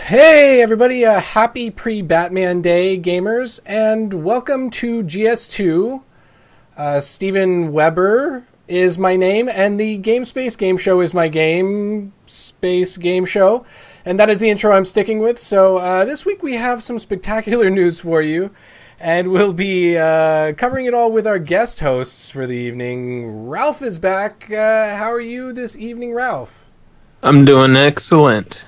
Hey everybody, happy pre-Batman Day, gamers, and welcome to GS2. Steven Weber is my name, and the Game Space Game Show is my Game Space Game Show, and that is the intro I'm sticking with. So this week we have some spectacular news for you, and we'll be covering it all with our guest hosts for the evening. Ralph is back. How are you this evening, Ralph? I'm doing excellent.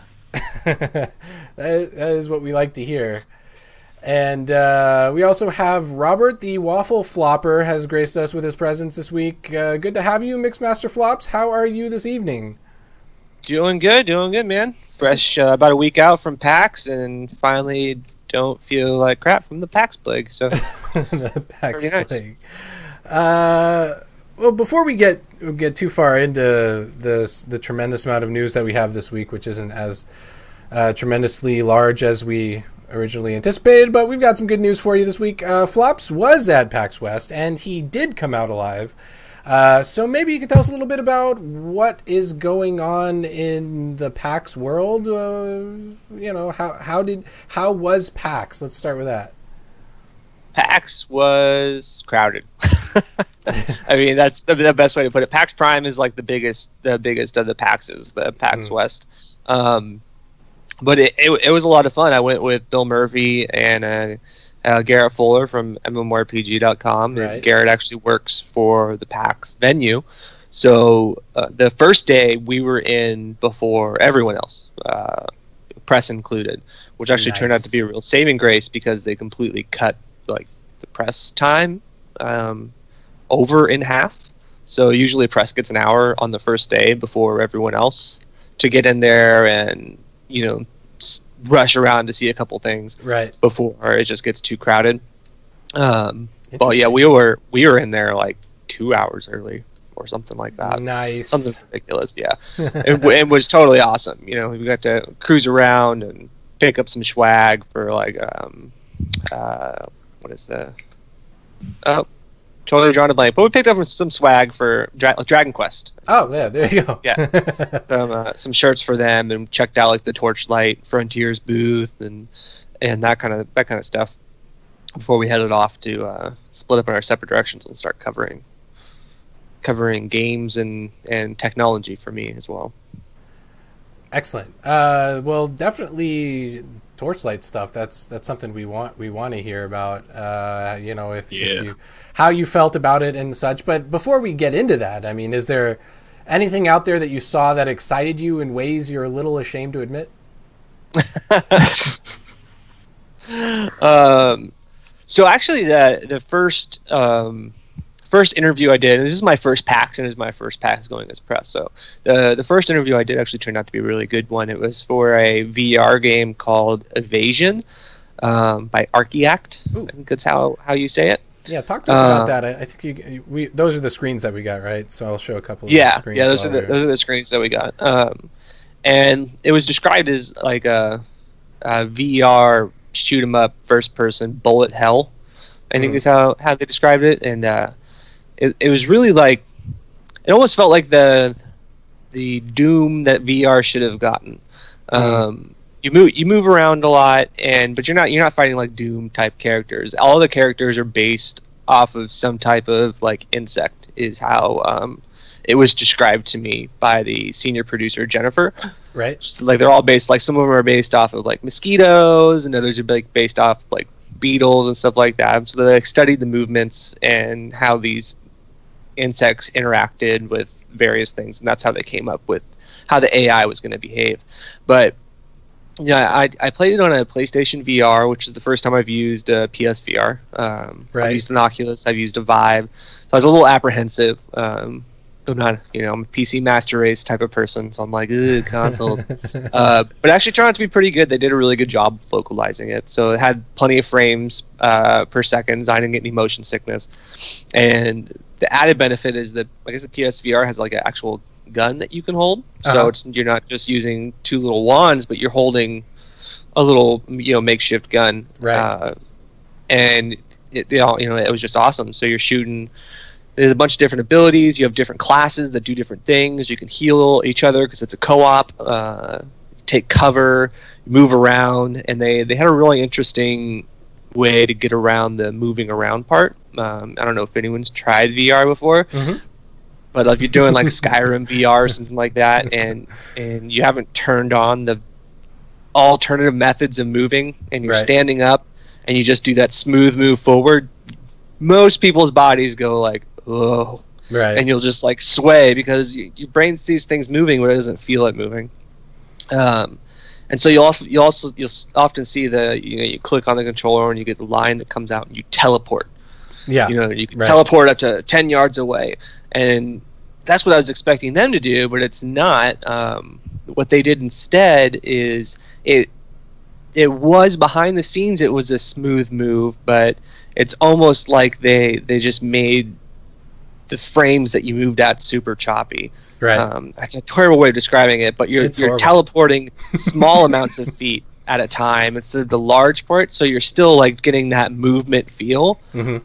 that is what we like to hear. And we also have Robert, the Waffle Flopper, has graced us with his presence this week. Good to have you, Mixmaster Flops. How are you this evening? Doing good, man. Fresh, about a week out from PAX, and finally don't feel like crap from the PAX plague. So the PAX plague. Nice. Well, before we get too far into the tremendous amount of news that we have this week, which isn't as tremendously large as we originally anticipated, but we've got some good news for you this week. Flops was at PAX West, and he did come out alive. So maybe you could tell us a little bit about what is going on in the PAX world. How was PAX? Let's start with that. PAX was crowded. I mean, that's the best way to put it. PAX Prime is like the biggest of the PAXs, the PAX West. But it was a lot of fun. I went with Bill Murphy and Garrett Fuller from MMORPG.com. Right. And Garrett actually works for the PAX venue. So the first day we were in before everyone else, press included, which actually turned out to be a real saving grace because they completely cut like the press time over in half. So usually press gets an hour on the first day before everyone else to get in there and rush around to see a couple things before it just gets too crowded. Well, yeah, we were in there like 2 hours early or something like that. Nice. Something ridiculous, yeah. It was totally awesome. We got to cruise around and pick up some swag for like what is the totally drawing a blank, but we picked up some swag for Dragon Quest. Oh yeah, there you go. Yeah, some shirts for them, and checked out like the Torchlight Frontiers booth and that kind of stuff before we headed off to split up in our separate directions and start covering games and technology for me as well. Excellent. Well, definitely Torchlight stuff. That's something we want to hear about. If how you felt about it and such. But before we get into that, I mean, is there anything out there that you saw that excited you in ways you're a little ashamed to admit? So actually, the first interview I did, and this is my first PAX, and it was my first PAX going as press. So the first interview I did actually turned out to be a really good one. It was for a VR game called Evasion by Archiact. Ooh. I think that's how you say it. Yeah, talk to us about that. I think those are the screens that we got, right? So I'll show a couple of the screens. Yeah, those are the screens that we got. And it was described as like a VR shoot 'em up first person bullet hell, I think is how they described it. And it was really like, it almost felt like the Doom that VR should have gotten. You move around a lot, but you're not fighting like Doom type characters. All the characters are based off of some type of like insect, is how it was described to me by the senior producer Jennifer. Right. Just, like, they're all based, like, some of them are based off of like mosquitoes, and others are like based off like beetles and stuff like that. So they like studied the movements and how these insects interacted with various things, and that's how they came up with how the AI was going to behave. But yeah, I played it on a PlayStation VR, which is the first time I've used a PSVR. I've used an Oculus, I've used a Vive, so I was a little apprehensive. I'm not, I'm a PC master race type of person, so I'm like, console. But it actually turned out to be pretty good. They did a really good job localizing it, so it had plenty of frames per second. I didn't get any motion sickness, and the added benefit is that I guess the PSVR has like an actual gun that you can hold, so you're not just using two little wands, but you're holding a little makeshift gun, right? And it was just awesome. So you're shooting. There's a bunch of different abilities. You have different classes that do different things. You can heal each other because it's a co-op. take cover, move around, and they had a really interesting way to get around the moving around part. I don't know if anyone's tried VR before, but if you're doing like Skyrim VR or something like that, and you haven't turned on the alternative methods of moving, and you're standing up, and you just do that smooth move forward, most people's bodies go like, oh, and you'll just like sway because your brain sees things moving, but it doesn't feel it moving. And so you'll often see you click on the controller and you get the line that comes out and you teleport. Yeah. You can teleport up to 10 yards away, and that's what I was expecting them to do, but it's not. What they did instead is it was behind the scenes. It was a smooth move, but it's almost like they just made the frames that you moved at super choppy. Right. That's a terrible way of describing it, but you're teleporting small amounts of feet at a time instead of the large part, so you're still like getting that movement feel,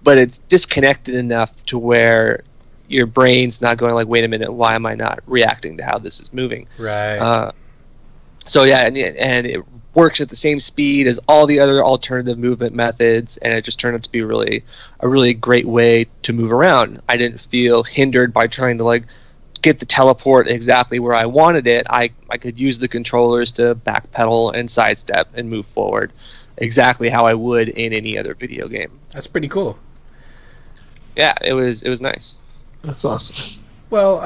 but it's disconnected enough to where your brain's not going like, wait a minute, why am I not reacting to how this is moving? Right. So yeah, and it works at the same speed as all the other alternative movement methods, and it just turned out to be a really great way to move around. I didn't feel hindered by trying to like get the teleport exactly where I wanted it. I could use the controllers to backpedal and sidestep and move forward exactly how I would in any other video game. That's pretty cool. Yeah, it was nice. That's awesome. Well,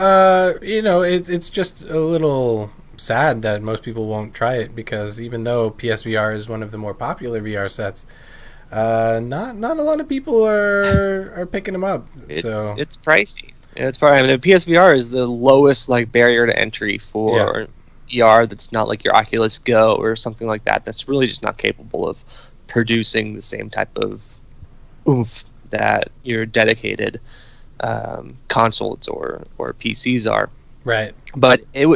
it's just a little sad that most people won't try it, because even though PSVR is one of the more popular VR sets, not a lot of people are picking them up. It's pricey. Yeah, it's probably. I mean, the PSVR is the lowest like barrier to entry for VR. That's not like your Oculus Go or something like that. That's really just not capable of producing the same type of oomph that your dedicated consoles or PCs are. Right. But it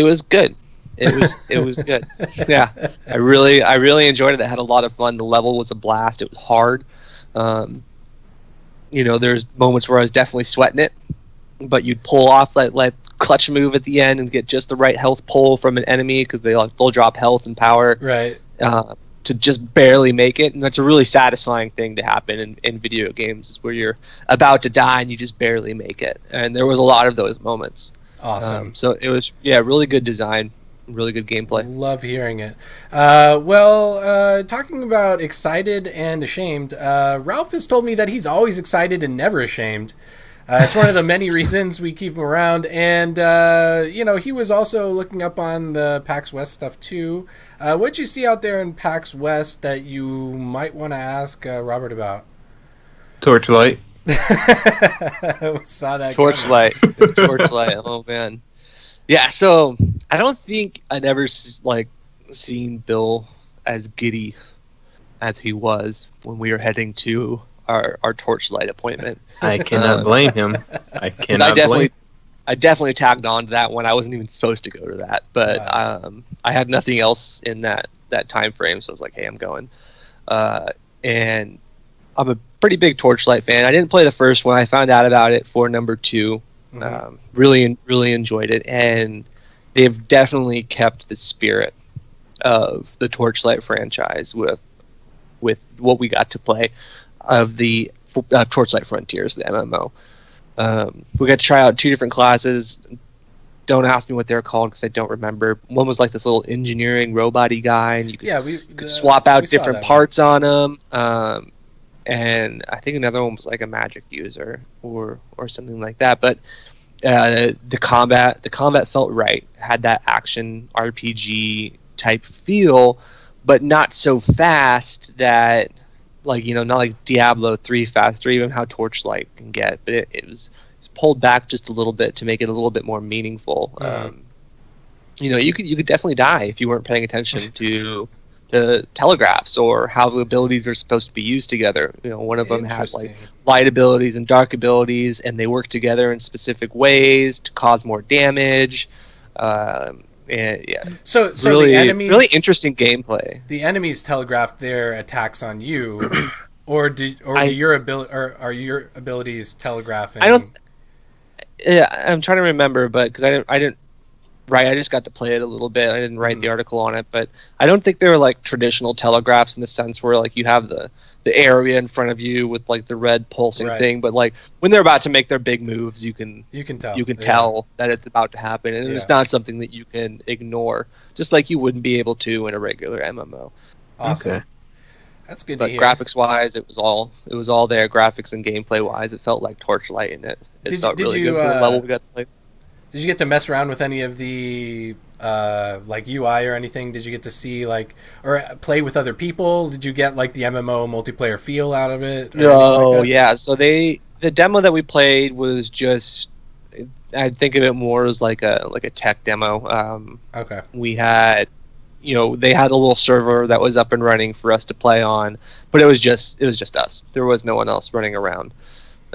was good. It was good. Yeah, I really enjoyed it. I had a lot of fun. The level was a blast. It was hard. There's moments where I was definitely sweating it, but you'd pull off that clutch move at the end and get just the right health pull from an enemy, because they'll drop health and power to just barely make it, and that's a really satisfying thing to happen in video games, is where you're about to die and you just barely make it, and there was a lot of those moments. Awesome. So it was really good design, really good gameplay. Love hearing it. Talking about excited and ashamed, Ralph has told me that he's always excited and never ashamed. It's one of the many reasons we keep him around. And, he was also looking up on the PAX West stuff too. What'd you see out there in PAX West that you might want to ask Robert about? Torchlight. Saw that. Torchlight. Torchlight. Oh, man. Yeah, so I don't think I'd ever seen Bill as giddy as he was when we were heading to our Torchlight appointment. I cannot blame him. I definitely tagged on to that one. I wasn't even supposed to go to that, but I had nothing else in that time frame, so I was like, hey, I'm going. And I'm a pretty big Torchlight fan. I didn't play the first one. I found out about it for number 2. Really enjoyed it, and they've definitely kept the spirit of the Torchlight franchise with what we got to play of the Torchlight Frontiers, the MMO. We got to try out 2 different classes. Don't ask me what they're called because I don't remember. One was like this little engineering robot-y guy, and you could swap out different parts on him. And I think another one was like a magic user or something like that. But the combat felt right. Had that action RPG type feel, but not so fast that not like Diablo 3 fast, or even how Torchlight can get. But it was pulled back just a little bit to make it a little bit more meaningful. You could definitely die if you weren't paying attention to the telegraphs or how the abilities are supposed to be used together. One of them has like light abilities and dark abilities, and they work together in specific ways to cause more damage. And yeah, so really, the enemies, really interesting gameplay. The enemies telegraph their attacks on you, are your abilities telegraphing? I'm trying to remember, but because I didn't Right, I just got to play it a little bit. I didn't write the article on it, but I don't think they were like traditional telegraphs in the sense where like you have the area in front of you with like the red pulsing thing, but like when they're about to make their big moves, you can tell that it's about to happen, and it's not something that you can ignore, just like you wouldn't be able to in a regular MMO. Awesome. Okay. That's good But to hear. graphics wise, it was all there. Graphics and gameplay wise, it felt like Torchlight in it. It felt really good for the level we got to play. Did you get to mess around with any of the like UI or anything? Did you get to see like or play with other people? Did you get like the MMO multiplayer feel out of it? Oh, yeah. So the demo that we played was just, I'd think of it more as like a tech demo. Okay. We had, they had a little server that was up and running for us to play on, but it was just us. There was no one else running around.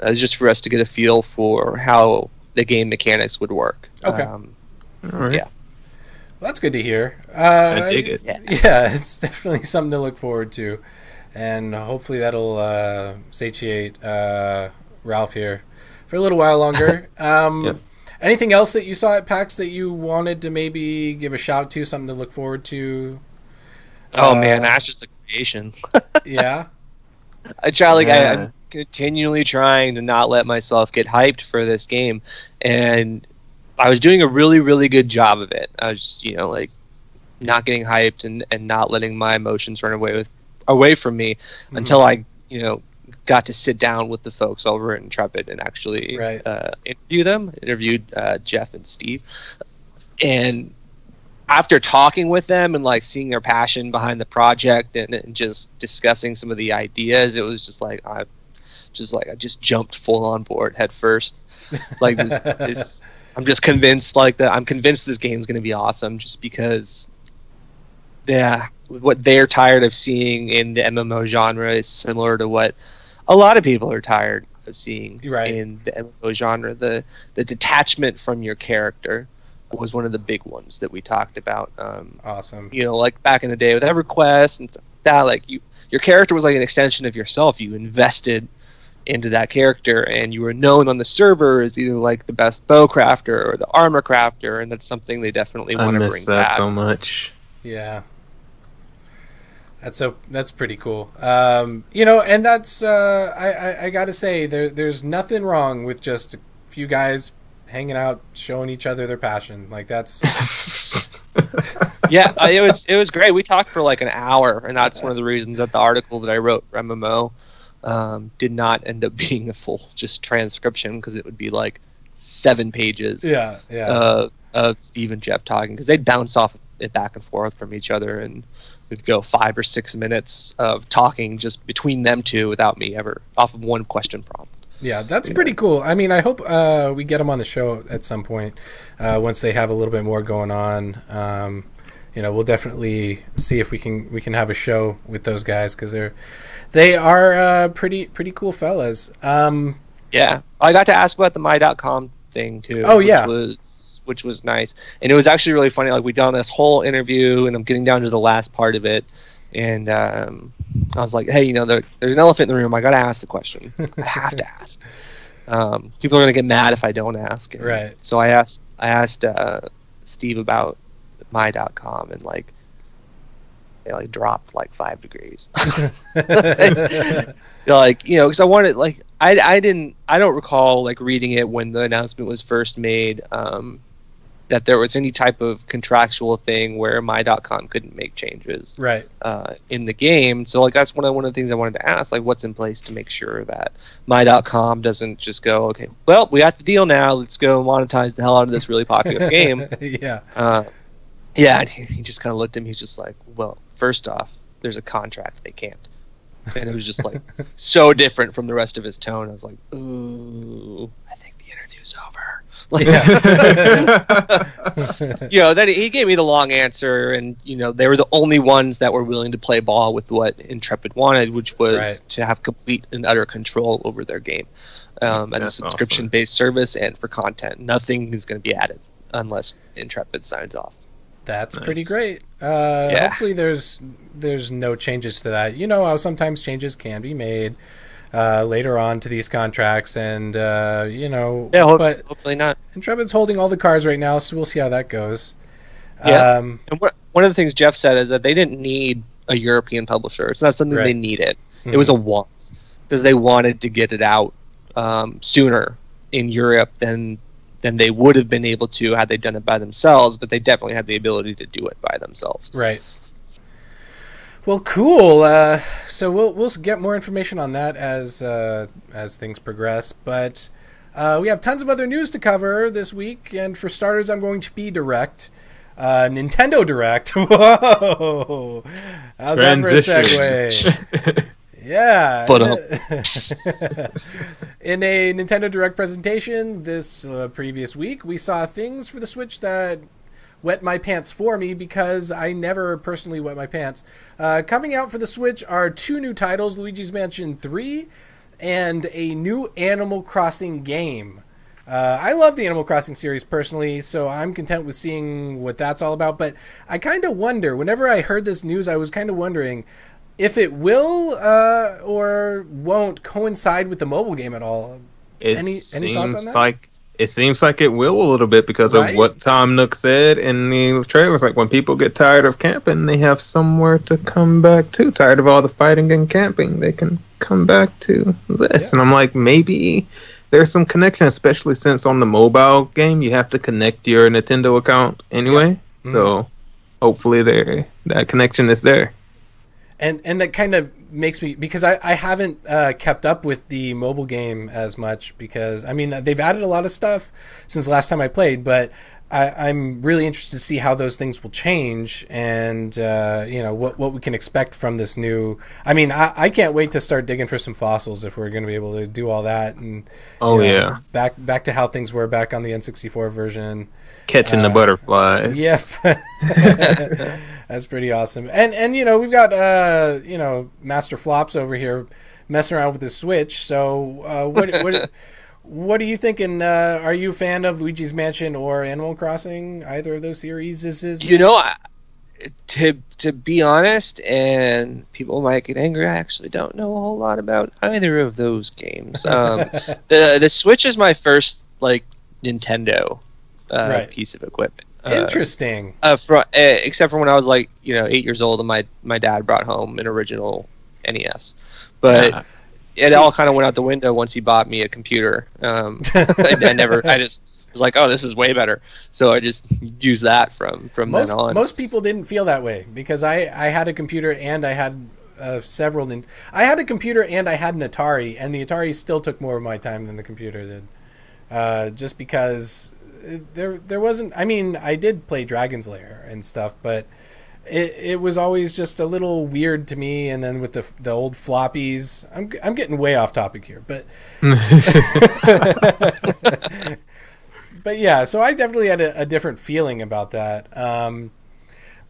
It was just for us to get a feel for how the game mechanics would work. Okay. All right. Yeah. Well, that's good to hear. I dig it. Yeah, it's definitely something to look forward to, and hopefully that'll satiate Ralph here for a little while longer. Yep. Anything else that you saw at PAX that you wanted to maybe give a shout to, something to look forward to? Oh man, Astrogation. Yeah. I'm continually trying to not let myself get hyped for this game, and I was doing a really, really good job of it. I was just, like not getting hyped and not letting my emotions run away from me until I, got to sit down with the folks over at Intrepid and actually interviewed Jeff and Steve. And after talking with them and like seeing their passion behind the project and just discussing some of the ideas, it was just like I just jumped full on board head first. Like this I'm just convinced I'm convinced this game's going to be awesome just because what they're tired of seeing in the MMO genre is similar to what a lot of people are tired of seeing in the MMO genre. The detachment from your character was one of the big ones that we talked about. Awesome. Like back in the day with EverQuest and stuff like that, like your character was like an extension of yourself. You invested into that character, and you were known on the server as either like the best bow crafter or the armor crafter, and that's something they definitely want to bring back. So much. Yeah. That's pretty cool. And that's I gotta say there's nothing wrong with just a few guys hanging out, showing each other their passion. Like that's yeah, it was great. We talked for like an hour, and that's one of the reasons that the article that I wrote for MMO did not end up being a full just transcription, because it would be like 7 pages of Steve and Jeff talking, because they'd bounce off it back and forth from each other, and we'd go 5 or 6 minutes of talking just between them two without me ever off of one question prompt. Yeah, that's pretty cool. I mean, I hope we get them on the show at some point once they have a little bit more going on. We'll definitely see if we can have a show with those guys, because they are pretty cool fellas. Yeah, I got to ask about the my.com thing too. Oh yeah, which was nice, and it was actually really funny. Like, we done this whole interview, and I'm getting down to the last part of it, and I was like, hey, there's an elephant in the room. I gotta ask the question. I have to ask. People are gonna get mad if I don't ask. Right. So I asked Steve about my.com, and they dropped 5 degrees. Because I wanted, I don't recall reading it when the announcement was first made, that there was any type of contractual thing where my.com couldn't make changes in the game. So that's one of the things I wanted to ask, what's in place to make sure that my.com doesn't just go, okay, well, we got the deal now, let's go monetize the hell out of this really popular game. Yeah, and he just kind of looked at me. He's just like, well, first off, there's a contract. They can't. And it was just so different from the rest of his tone. I was like, ooh, I think the interview's over. Then he gave me the long answer, and they were the only ones that were willing to play ball with what Intrepid wanted, which was to have complete and utter control over their game as a subscription-based service and for content. Nothing is going to be added unless Intrepid signs off. That's pretty great. Hopefully there's no changes to that. How sometimes changes can be made. later on to these contracts, and Yeah, but hopefully not. Intrepid's holding all the cards right now, so we'll see how that goes. Yeah, and one of the things Jeff said is that they didn't need a European publisher. It's not something they needed. It was a want, because they wanted to get it out sooner in Europe than they would have been able to had they done it by themselves, but they definitely had the ability to do it by themselves. Right. Well, cool. So we'll get more information on that as things progress. But we have tons of other news to cover this week, and for starters, I'm going to be direct. Nintendo Direct. Whoa! How's that for a segue? Yeah. In a Nintendo Direct presentation this previous week, we saw things for the Switch that wet my pants for me, because I never personally wet my pants. Coming out for the Switch are 2 new titles, Luigi's Mansion 3 and a new Animal Crossing game. I love the Animal Crossing series personally, so I'm content with seeing what that's all about. But I kind of wonder, whenever I heard this news, I was kind of wondering if it will or won't coincide with the mobile game at all. Any thoughts on that? It seems like it will a little bit, because of what Tom Nook said in the trailers. Like, when people get tired of camping, they have somewhere to come back to. Tired of all the fighting and camping, they can come back to this. Yeah. And I'm like, maybe there's some connection, especially since on the mobile game, you have to connect your Nintendo account anyway. Yeah. So hopefully that connection is there. And that kind of makes me, because I haven't kept up with the mobile game as much, because I mean they've added a lot of stuff since the last time I played, but I'm really interested to see how those things will change, and what we can expect from this new. I mean, I can't wait to start digging for some fossils if we're going to be able to do all that, and back to how things were back on the N64 version. Catching the butterflies. Yep. That's pretty awesome. And we've got Master Flops over here messing around with the Switch. So what are you thinking? Are you a fan of Luigi's Mansion or Animal Crossing? Either of those series? To be honest, and people might get angry, I actually don't know a whole lot about either of those games. The Switch is my first Nintendo piece of equipment. Interesting. Except for when I was 8 years old, and my dad brought home an original NES, but it all kind of went out the window once he bought me a computer. I just was like, oh, this is way better. So I just used that from then on. Most people didn't feel that way, because I had a computer and I had several. I had a computer and I had an Atari, and the Atari still took more of my time than the computer did, just because. There wasn't. I mean, I did play Dragon's Lair and stuff, but it was always just a little weird to me. And then with the old floppies, I'm getting way off topic here, but but yeah. So I definitely had a different feeling about that.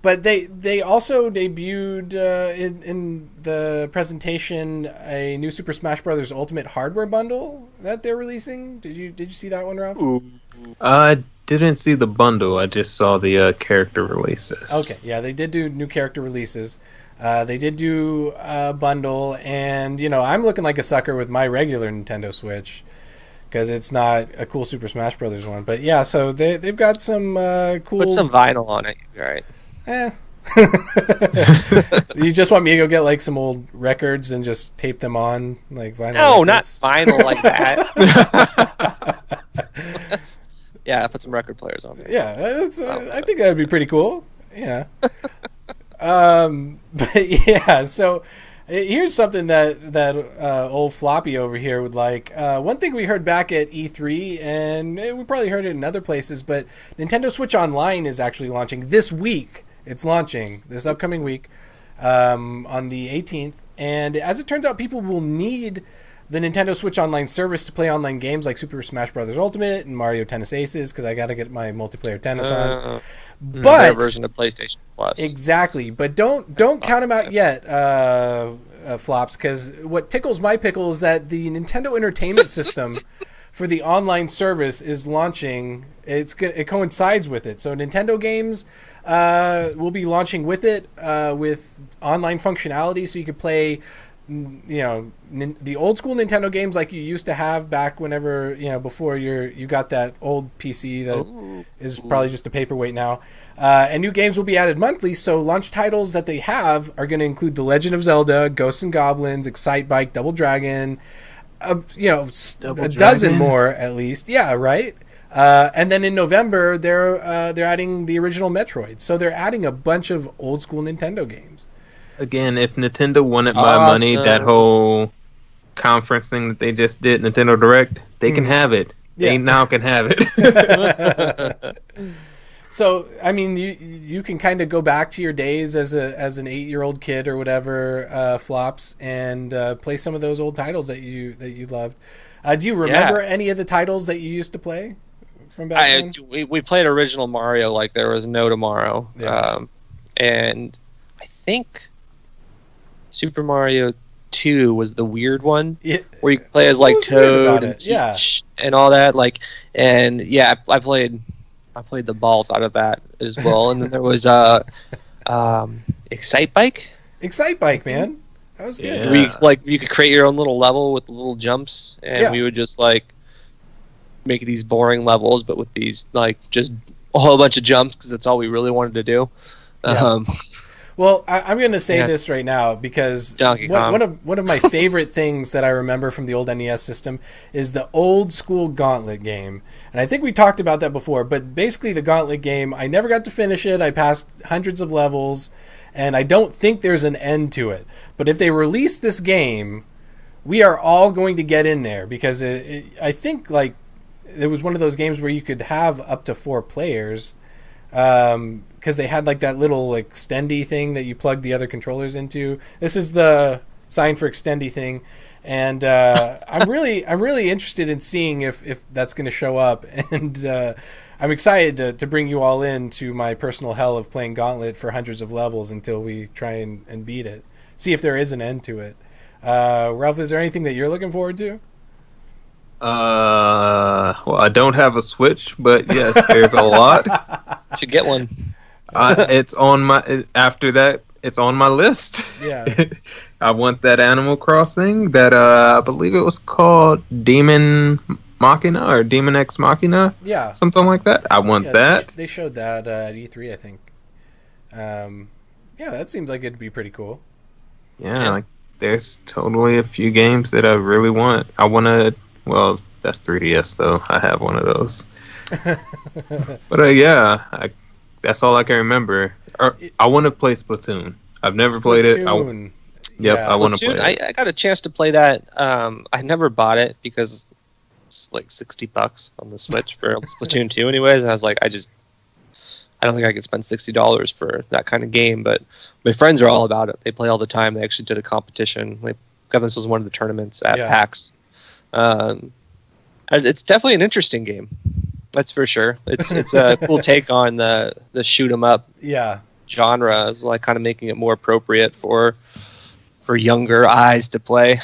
But they also debuted in the presentation a new Super Smash Bros. Ultimate hardware bundle that they're releasing. Did you see that one, Ralph? Ooh. I didn't see the bundle. I just saw the character releases. Okay, yeah, they did do new character releases. They did do a bundle, and I'm looking like a sucker with my regular Nintendo Switch, because it's not a cool Super Smash Brothers one. But yeah, so they've got some cool. Put some vinyl on it, right? You just want me to go get some old records and just tape them on vinyl? No, records? Not vinyl like that. Yeah, put some record players on there. Yeah, I think that would be pretty cool. Yeah. But yeah, so here's something that old Floppy over here would like. One thing we heard back at E3, and we probably heard it in other places, but Nintendo Switch Online is actually launching this week. It's launching this upcoming week on the 18th. And as it turns out, people will need the Nintendo Switch Online service to play online games like Super Smash Bros. Ultimate and Mario Tennis Aces, because I got to get my multiplayer tennis on. But their version of PlayStation Plus. Exactly, but don't count them out yet, Flops, because what tickles my pickle is that the Nintendo Entertainment System for the online service is launching. It coincides with it, so Nintendo games will be launching with it with online functionality, so you can play the old school Nintendo games like you used to have back whenever, before you got that old PC that is probably just a paperweight now. And new games will be added monthly, so launch titles that they have are going to include The Legend of Zelda, Ghosts and Goblins, Excitebike, Double Dragon, a dozen more at least. Yeah, right. And then in November they're adding the original Metroid, so they're adding a bunch of old school Nintendo games. Again, if Nintendo wanted my money, that whole conference thing that they just did, Nintendo Direct, they can have it. Yeah. They now can have it. So, I mean, you can kind of go back to your days as an 8-year-old kid or whatever, Flops, and play some of those old titles that you loved. Do you remember any of the titles that you used to play from back then? We played original Mario like there was no tomorrow. Yeah. And I think Super Mario 2 was the weird one, where you play as like Toad and Peach and all that. I played the balls out of that as well. And then there was Excitebike. Excitebike, man, that was good. Yeah. You could create your own little level with little jumps, and we would just make these boring levels, but with these just a whole bunch of jumps because that's all we really wanted to do. Yeah. Well, I'm going to say this right now because one of my favorite things that I remember from the old NES system is the old school Gauntlet game. And I think we talked about that before, but basically the Gauntlet game, I never got to finish it. I passed hundreds of levels, and I don't think there's an end to it. But if they release this game, we are all going to get in there because I think it was one of those games where you could have up to 4 players. Because they had that little extendy thing that you plug the other controllers into. This is the sign for extendy thing, and I'm really interested in seeing if that's going to show up. And I'm excited to bring you all into my personal hell of playing Gauntlet for hundreds of levels until we try and beat it. See if there is an end to it. Ralph, is there anything that you're looking forward to? Well, I don't have a Switch, but yes, there's a lot. Should get one. It's on my it's on my list. Yeah. I want that Animal Crossing that I believe it was called Demon Machina or Demon X Machina. Yeah. Something like that. I want that. They showed that at E3, I think. That seems like it'd be pretty cool. Yeah, there's totally a few games that I really want. Well, that's 3DS though. I have one of those. But that's all I can remember. I want to play Splatoon. I've never played it. I want to play it. I got a chance to play that. I never bought it because it's $60 on the Switch for Splatoon 2 anyways. And I was like, I don't think I could spend $60 for that kind of game. But my friends are all about it. They play all the time. They actually did a competition. This was one of the tournaments at PAX. It's definitely an interesting game. That's for sure. It's a cool take on the shoot 'em up genre, kind of making it more appropriate for younger eyes to play.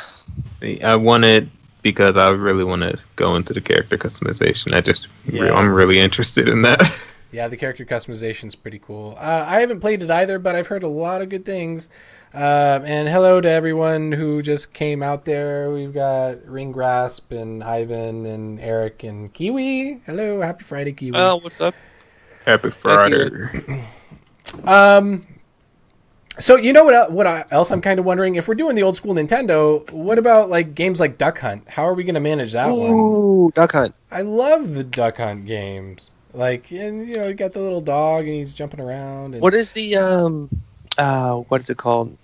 I want it because I really want to go into the character customization. I'm really interested in that. Yeah, the character customization is pretty cool. I haven't played it either, but I've heard a lot of good things. And hello to everyone who just came out there. We've got Ring Grasp and Ivan and Eric and Kiwi. Hello, happy Friday, Kiwi. Oh, what's up? Happy Friday. So you know what else I'm kind of wondering? If we're doing the old school Nintendo, what about games like Duck Hunt? How are we going to manage that one? Ooh, Duck Hunt. I love the Duck Hunt games. You got the little dog and he's jumping around. And... What is the what is it called?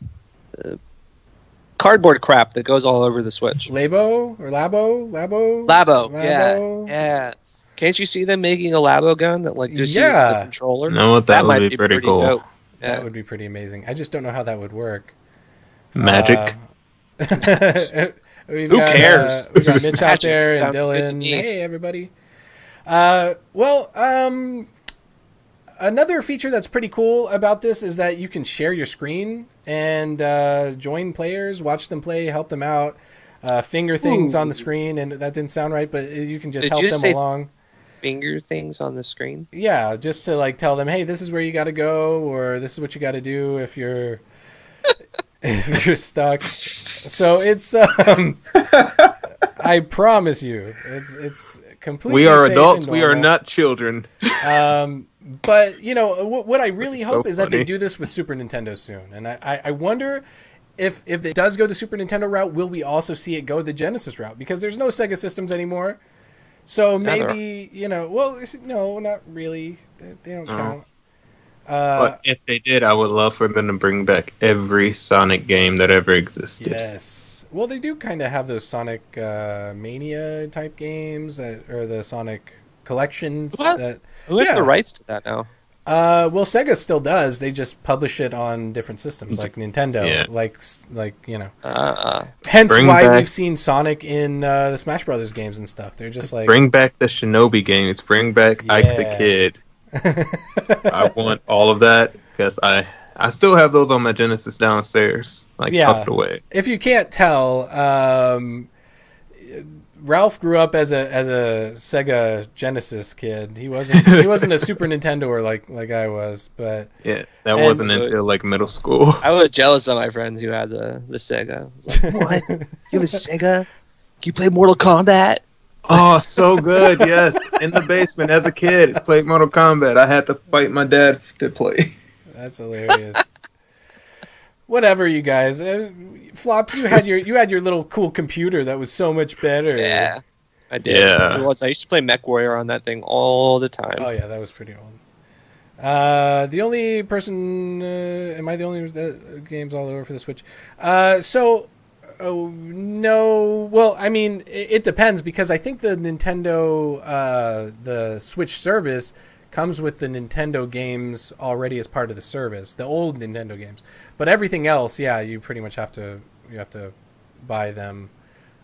Cardboard crap that goes all over the Switch. Labo or Labo? Yeah. Can't you see them making a Labo gun that just uses the controller? No, that would be pretty cool. Dope. That would be pretty amazing. I just don't know how that would work. Magic. Who cares? We've got Mitch out there and Dylan. Hey, everybody. Another feature that's pretty cool about this is that you can share your screen and join players, watch them play, help them out, finger things on the screen. And that didn't sound right, but you can just help them along. Finger things on the screen? Yeah, just to tell them, hey, this is where you got to go, or this is what you got to do if you're... if you're stuck. So it's I promise you, it's completely. We are safe adults. and We are normal. not children. But you know what I really It's hope so is that they funny. do this with Super Nintendo soon, and I wonder if it does go the Super Nintendo route, will we also see it go the Genesis route? Because there's no Sega systems anymore, so maybe well, no, not really. They don't count. But if they did, I would love for them to bring back every Sonic game that ever existed. Yes. Well, they do kind of have those Sonic Mania type games or the Sonic collections. What? Who has the rights to that now? Well, Sega still does. They just publish it on different systems, like Nintendo. Yeah. Like Hence Bring why back- we've seen Sonic in the Smash Brothers games and stuff. They're just like Bring back the Shinobi games. Bring back Ike the Yeah. Kid. I want all of that because I still have those on my Genesis downstairs, tucked away. If you can't tell, Ralph grew up as a Sega Genesis kid. He wasn't a Super Nintendoer like I was, but Yeah, that wasn't until middle school. I was jealous of my friends who had the Sega. I was like, what? You have a Sega? Can you play Mortal Kombat? Oh, so good! Yes, in the basement as a kid, played Mortal Kombat. I had to fight my dad to play. That's hilarious. Whatever, you guys. Flops, you had your little cool computer that was so much better. Yeah, I did. Yeah. It was. I used to play MechWarrior on that thing all the time. Oh yeah, that was pretty old. The only person, am I the only games all over for the Switch? No. Well, I mean, it depends because I think the Nintendo, the Switch service comes with the Nintendo games already as part of the service, the old Nintendo games. But everything else, yeah, you pretty much have to buy them.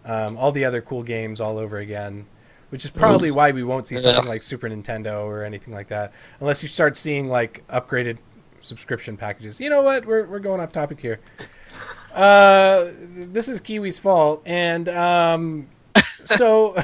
All the other cool games all over again, which is probably why we won't see something like Super Nintendo or anything like that, unless you start seeing like upgraded subscription packages. You know what? We're going off topic here. This is Kiwi's fault, and so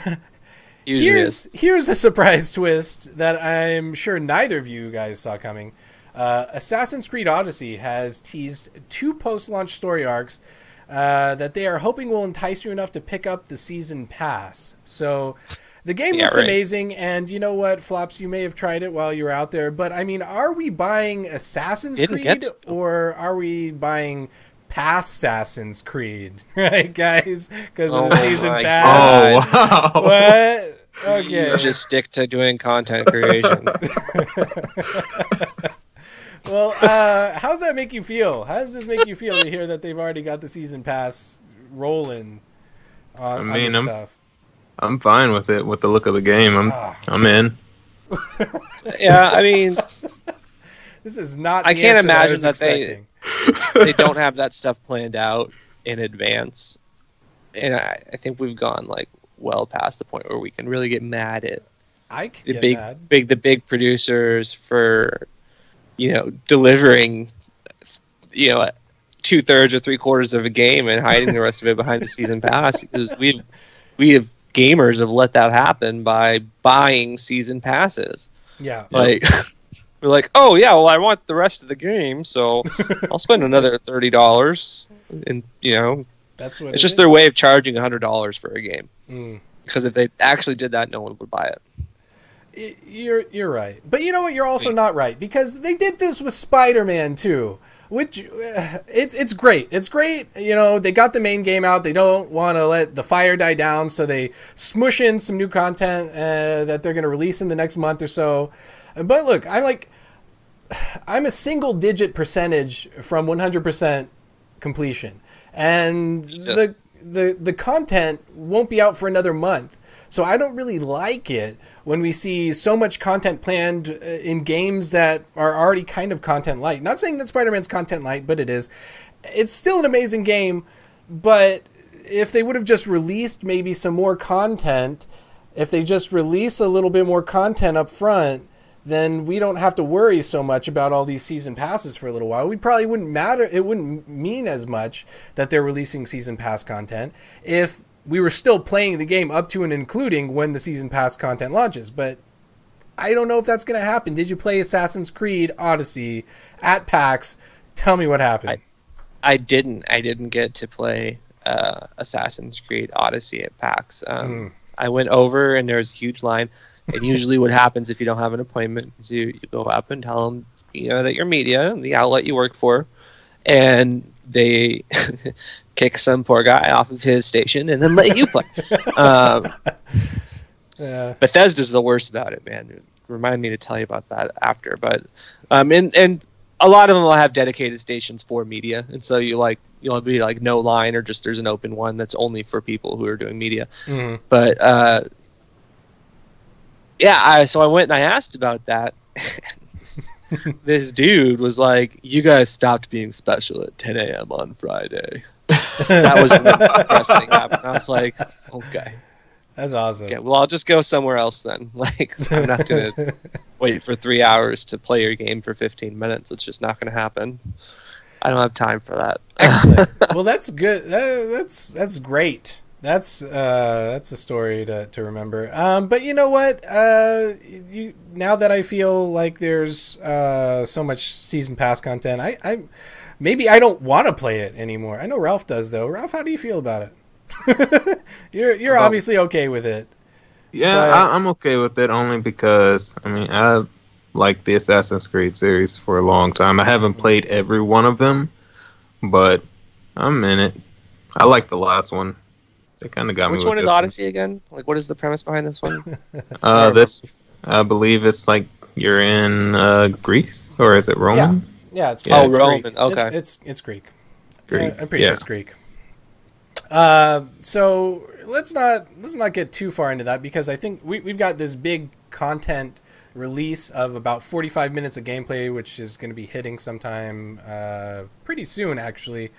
here's a surprise twist that I'm sure neither of you guys saw coming. Assassin's Creed Odyssey has teased 2 post-launch story arcs that they are hoping will entice you enough to pick up the season pass. So the game looks amazing, and you know what, Flops, you may have tried it while you were out there, but I mean, are we buying Assassin's Creed or are we buying past Assassin's Creed, right, guys? Because of the season pass. Oh, wow. What? Okay. You just stick to doing content creation. Well, how's that make you feel? How does this make you feel to hear that they've already got the season pass rolling on this stuff? I'm fine with it. With the look of the game, I'm in. Yeah, I mean, this is not. I can't imagine that they don't have that stuff planned out in advance, and I think we've gone well past the point where we can really get mad at the big producers for delivering 2/3 or 3/4 of a game and hiding the rest of it behind the season pass, because we have gamers have let that happen by buying season passes. Yeah. We're like, oh yeah, well I want the rest of the game, so I'll spend another $30, and that's what it's just their way of charging $100 for a game. Because if they actually did that, no one would buy it. You're right, but you know what? You're also not right, because they did this with SpiderMan too, which it's great. It's great. They got the main game out. They don't want to let the fire die down, so they smush in some new content that they're going to release in the next month or so. But look, I'm a single-digit percentage from 100% completion, and the content won't be out for another month. So I don't really like it when we see so much content planned in games that are already kind of content light. Not saying that Spider-Man's content light, but it is. It's still an amazing game, but if they would have just released maybe some more content, if they just release a little bit more content up front, then we don't have to worry so much about all these season passes for a little while. We probably wouldn't matter. It wouldn't mean as much that they're releasing season pass content if we were still playing the game up to and including when the season pass content launches. But I don't know if that's going to happen. Did you play Assassin's Creed Odyssey at PAX? Tell me what happened. I didn't get to play Assassin's Creed Odyssey at PAX. I went over and there was a huge line. And usually what happens if you don't have an appointment is you go up and tell them, that you're media, the outlet you work for, and they kick some poor guy off of his station and then let you play. Bethesda's the worst about it, man. Remind me to tell you about that after. But and a lot of them will have dedicated stations for media, and so you'll be like no line, or just there's an open one that's only for people who are doing media. But so I went and I asked about that. This dude was like, "You guys stopped being special at 10 a.m. on Friday." That was really depressing. I was like, "Okay, that's awesome." Okay, well, I'll just go somewhere else then. Like, I'm not gonna wait for 3 hours to play your game for 15 minutes. It's just not gonna happen. I don't have time for that. Excellent. Well, that's good. That's great. That's a story to remember. But you know what? Now that I feel like there's so much season pass content, I maybe I don't want to play it anymore. I know Ralph does though. Ralph, how do you feel about it? You're obviously okay with it. Yeah, I'm okay with it only because I like the Assassin's Creed series for a long time. I haven't played every one of them, but I'm in it. I like the last one. They kind of got me. Which one is Odyssey again? Like, what is the premise behind this one? This, I believe it's like you're in Greece, or is it Rome? Yeah, it's Greek. Roman. Okay, it's Greek. Greek. I'm pretty sure it's Greek. So let's not get too far into that, because I think we've got this big content release of about 45 minutes of gameplay, which is going to be hitting sometime pretty soon, actually.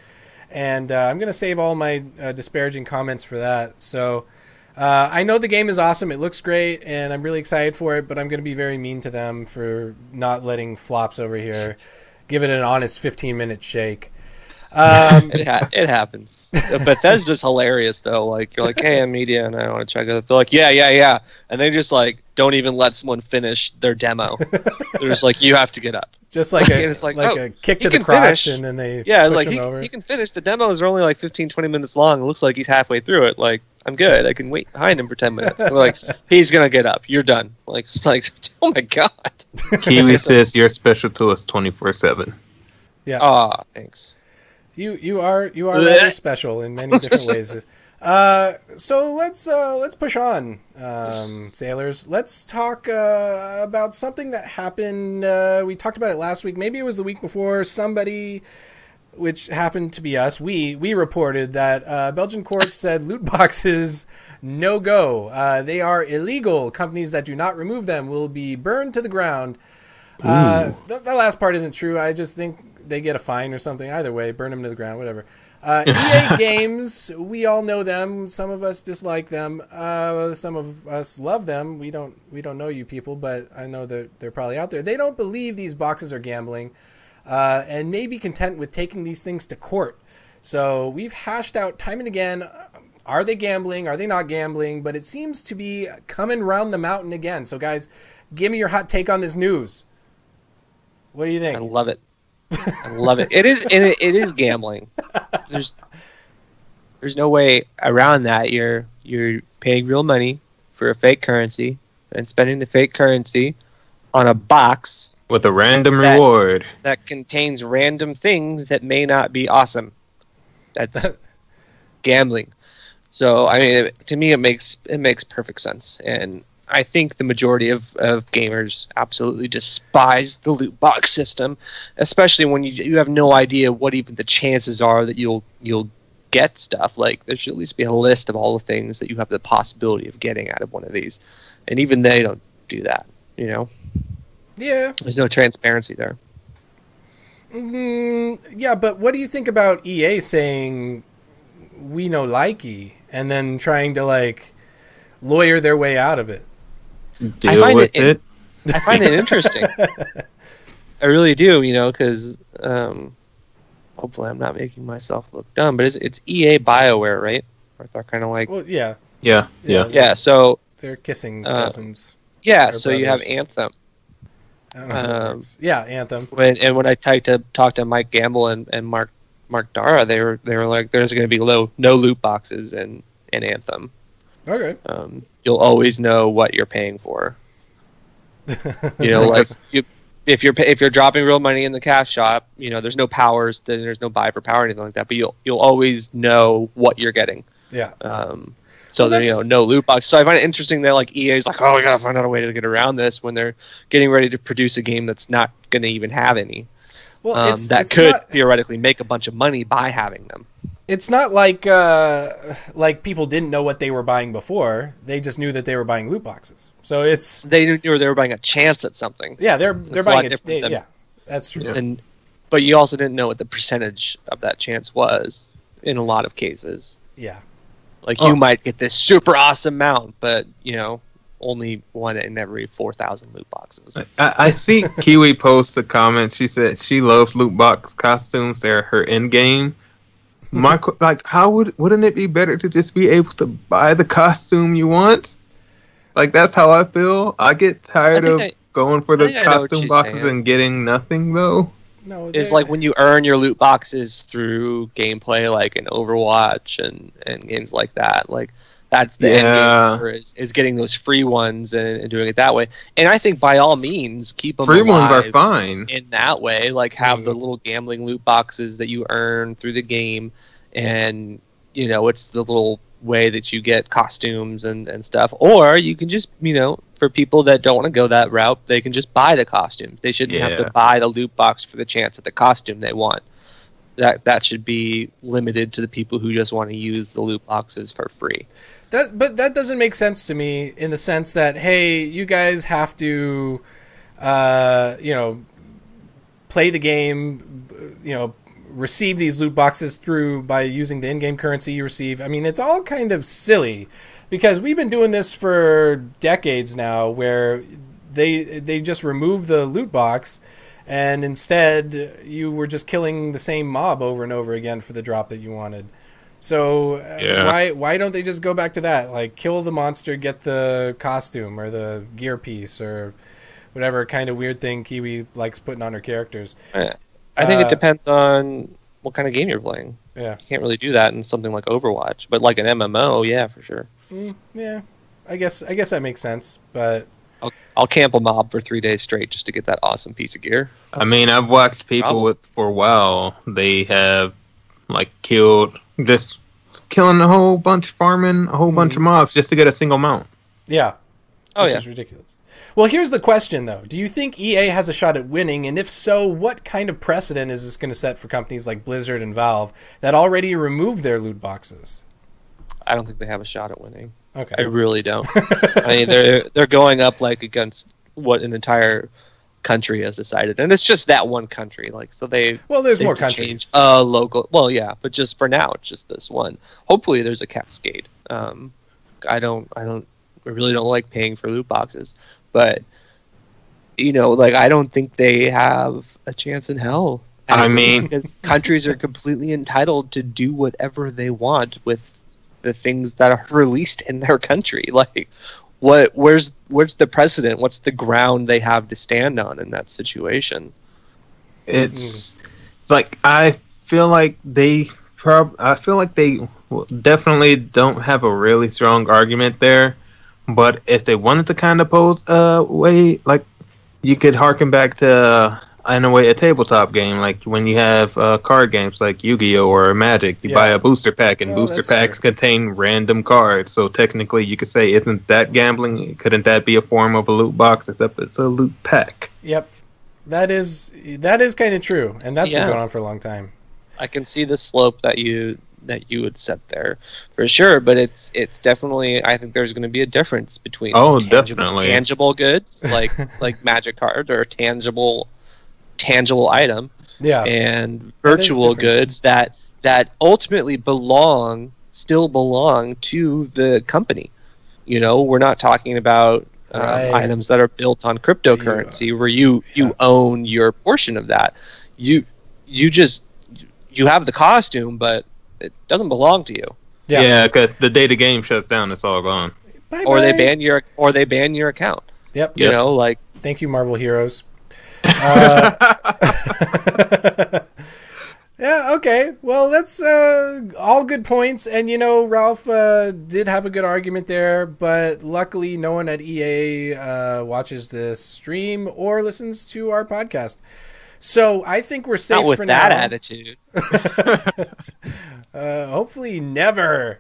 And I'm going to save all my disparaging comments for that. So I know the game is awesome. It looks great, and I'm really excited for it, but I'm going to be very mean to them for not letting Flops over here give it an honest 15-minute shake. It happens. Bethesda's hilarious, though. Like, you're like, hey, I'm media, and I want to check it out. They're like, yeah. And they just, like, don't even let someone finish their demo. They're just like, you have to get up. Just like a kick to the crotch, and then they push him over. He can finish. The demos are only like 15, 20 minutes long. It looks like he's halfway through it. Like, I'm good. I can wait behind him for 10 minutes. They're like, he's going to get up. You're done. Like, it's like, oh, my God. Kiwi says you're special to us 24/7. Yeah. Aw, thanks. You are rather special in many different ways. So let's push on, sailors. Let's talk about something that happened. We talked about it last week. Maybe it was the week before. Somebody, which happened to be us, we reported that Belgian courts said loot boxes no go. They are illegal. Companies that do not remove them will be burned to the ground. The last part isn't true. I just think they get a fine or something. Either way, burn them to the ground, whatever. EA Games, we all know them. Some of us dislike them. Some of us love them. We don't know you people, but I know that they're probably out there. They don't believe these boxes are gambling, and may be content with taking these things to court. So we've hashed out time and again, are they gambling? Are they not gambling? But it seems to be coming round the mountain again. So guys, give me your hot take on this news. What do you think? I love it. I love it. It is gambling. There's no way around that. You're paying real money for a fake currency and spending the fake currency on a box with a random reward that contains random things that may not be awesome. That's gambling. So I mean, to me, it makes perfect sense, and I think the majority of gamers absolutely despise the loot box system, especially when you have no idea what even the chances are that you'll get stuff. Like, there should at least be a list of all the things that you have the possibility of getting out of one of these, and even they don't do that. Yeah. There's no transparency there. Yeah, but what do you think about EA saying we no likey and then trying to like lawyer their way out of it? Deal with it. I find it interesting. I really do, because hopefully I'm not making myself look dumb, but it's EA BioWare, right? Or they're kind of like... Well, yeah. Yeah, so... They're kissing cousins. Yeah, so brothers. You have Anthem. I don't know Anthem. When I talked to Mike Gamble and Mark Mark Dara, they were like, there's going to be no loot boxes in Anthem. Okay. You'll always know what you're paying for. You know, like if you're dropping real money in the cash shop, you know, there's no powers, there's no buy for power or anything like that, but you'll always know what you're getting. Yeah. So well, you know, no loot box. So I find it interesting that like EA's like, oh, we gotta find out a way to get around this when they're getting ready to produce a game that's not going to even have any. Well, that could theoretically make a bunch of money by having them. It's not like people didn't know what they were buying before. They just knew that they were buying loot boxes. So they knew they were buying a chance at something. Yeah, they're buying it. Yeah, that's true. Yeah. But you also didn't know what the percentage of that chance was in a lot of cases. Yeah. Like you might get this super awesome mount, but you know, only one in every 4,000 loot boxes. I see Kiwi post a comment. She said she loves loot box costumes. They're her end game. Like, wouldn't it be better to just be able to buy the costume you want? Like, that's how I feel. I get tired of going for the costume boxes and getting nothing, though. No, it's like when you earn your loot boxes through gameplay, like in Overwatch and games like that. Like, that's the end game is getting those free ones and doing it that way. And I think by all means, keep them free ones are fine in that way. Like have the little gambling loot boxes that you earn through the game, and you know it's the little way that you get costumes and stuff. Or you can just, you know, for people that don't want to go that route, they can just buy the costumes. They shouldn't have to buy the loot box for the chance at the costume they want. That should be limited to the people who just want to use the loot boxes for free. But that doesn't make sense to me in the sense that, hey, you guys have to, you know, play the game, you know, receive these loot boxes by using the in-game currency you receive. I mean, it's all kind of silly because we've been doing this for decades now where they just remove the loot box and instead you were just killing the same mob over and over again for the drop that you wanted. So why don't they just go back to that? Like, kill the monster, get the costume or the gear piece or whatever kind of weird thing Kiwi likes putting on her characters. I think it depends on what kind of game you're playing. Yeah. You can't really do that in something like Overwatch. But like an MMO, yeah, for sure. Yeah. I guess that makes sense, but... I'll camp a mob for 3 days straight just to get that awesome piece of gear. I mean, I've watched people for a while. They have, like, just killing a whole bunch, farming a whole bunch of mobs just to get a single mount. Yeah. Which is ridiculous. Well, here's the question, though. Do you think EA has a shot at winning? And if so, what kind of precedent is this going to set for companies like Blizzard and Valve that already removed their loot boxes? I don't think they have a shot at winning. Okay. I really don't. I mean, they're going up like against what an entire country has decided, and it's just that one country. Like, so there's more countries. Local. Well, yeah, but just for now, it's just this one. Hopefully, there's a cascade. I really don't like paying for loot boxes, but you know, like I don't think they have a chance in hell. I mean, because countries are completely entitled to do whatever they want with the things that are released in their country. Like, where's the precedent? What's the ground they have to stand on in that situation? It's like I feel like they definitely don't have a really strong argument there. But if they wanted to kind of pose a way, like you could harken back to in a way a tabletop game, like when you have card games like Yu-Gi-Oh or Magic, you buy a booster pack, and booster packs contain random cards. So technically, you could say, isn't that gambling? Couldn't that be a form of a loot box? Except it's a loot pack. Yep, that is kind of true, and that's been going on for a long time. I can see the slope that you would set there for sure, but it's definitely, I think there's going to be a difference between tangible goods like Magic card or tangible item, and virtual goods that ultimately still belong to the company. You know, we're not talking about items that are built on cryptocurrency where you own your portion of that. You have the costume, but it doesn't belong to you. Yeah, because the day the game shuts down, it's all gone. Bye-bye. Or they ban your account. Yep. You know, like, thank you, Marvel Heroes. Yeah, okay. Well, that's all good points. And, Ralph did have a good argument there, but luckily no one at EA watches this stream or listens to our podcast. So I think we're safe Not with for that now. attitude. Hopefully never.